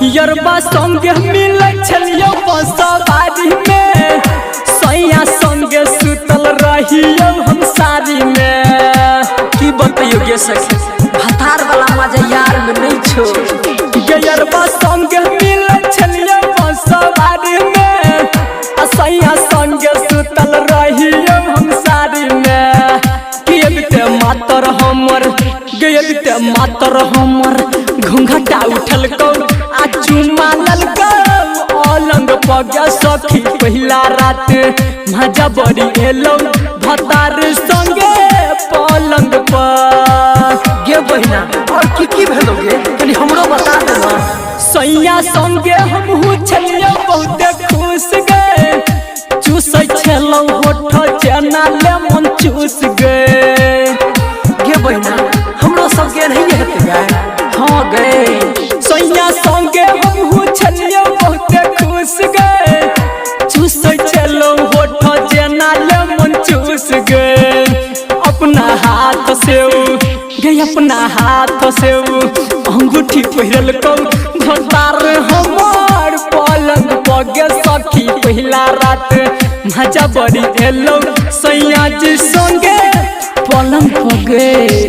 यरबा संगे मिले छलियो बसवारी में सैया संगे सुतल रहियो हम सारी में। की बताइयो गे सखी भतार वाला मजा यार में नहीं छो। यरबा संगे मिले छलियो बसवारी में सैया संगे सुतल रहियो हम सारी में। गेलते मातर हमर गेलते मातर हमर घूंघटा उठल को आ चुमा ललको अलंग पगे सखी पहिला रात मजा बड़ी एलो भतार संगे पलंग पर। गे बहिना और की भेलोगे तनी हमरो बता देना। सैया संगे हमहू छलियो बहुते खुश गए चूसै छलौ होठ चना लेमन चूस गए। गे बहिना हमरो सब के नहीं हेते गए। हाँ गए सैया संगे हमहू छलियो बहुते खुश गए चूसै छलौ होठ चना लेमन चूस गए। अपना हाथ से गए अपना हाथ से अंगूठी पहिरल को भतार हमर पलंग पगे सखी पहिला रात मजा बड़ी एलो सैया जी संगे पलंग पगे।